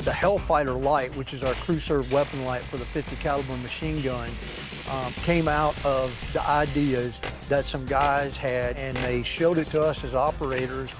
the HellFighter light, which is our crew serve weapon light for the 50 caliber machine gun, came out of the ideas that some guys had, and they showed it to us as operators.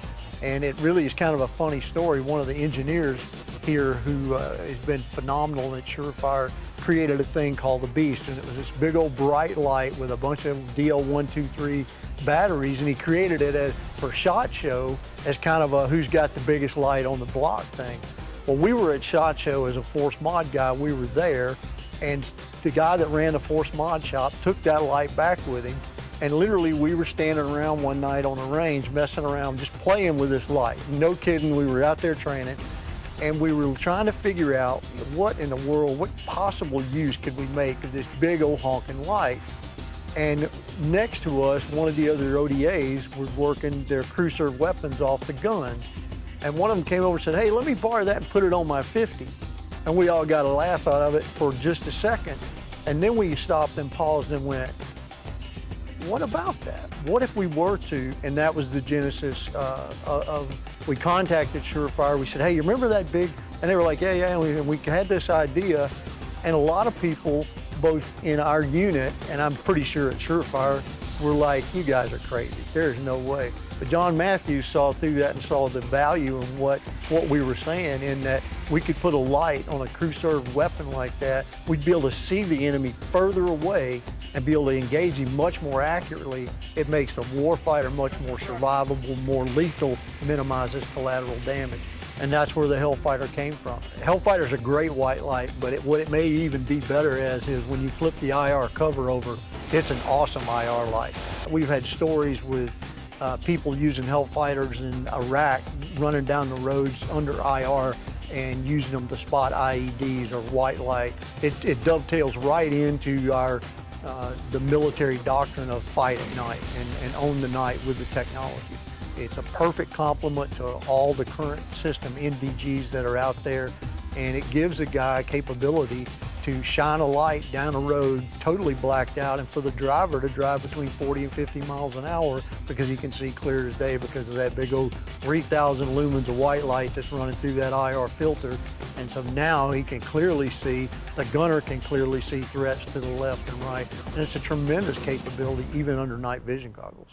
And it really is kind of a funny story. One of the engineers here who has been phenomenal at SureFire created a thing called the Beast, and it was this big old bright light with a bunch of DL123 batteries, and he created it for SHOT Show as kind of a who's got the biggest light on the block thing. Well, we were at SHOT Show as a Force Mod guy, we were there, and the guy that ran the Force Mod shop took that light back with him, and literally we were standing around one night on the range messing around, just playing with this light. No kidding, we were out there training, and we were trying to figure out what in the world, what possible use could we make of this big old honking light. And next to us, one of the other ODAs was working their crew serve weapons off the guns. And one of them came over and said, hey, let me borrow that and put it on my 50. And we all got a laugh out of it for just a second. And then we stopped and paused and went, what about that? What if we were to? And that was the genesis we contacted SureFire. We said, hey, you remember that big? And they were like, yeah. And we had this idea. And a lot of people, both in our unit, and I'm pretty sure at SureFire, were like, you guys are crazy. There's no way. But John Matthews saw through that and saw the value in what we were saying, in that we could put a light on a crew served weapon like that. We'd be able to see the enemy further away and be able to engage him much more accurately. It makes the warfighter much more survivable, more lethal, minimizes collateral damage. And that's where the HellFighter came from. HellFighter's a great white light, but what it may even be better as is when you flip the IR cover over, it's an awesome IR light. We've had stories with people using HellFighters in Iraq, running down the roads under IR and using them to spot IEDs or white light. It dovetails right into our the military doctrine of fight at night and own the night with the technology. It's a perfect complement to all the current system NVGs that are out there, and it gives a guy capability to shine a light down a road totally blacked out, and for the driver to drive between 40 and 50 miles an hour because he can see clear as day because of that big old 3,000 lumens of white light that's running through that IR filter. And so now he can clearly see, the gunner can clearly see threats to the left and right. And it's a tremendous capability even under night vision goggles.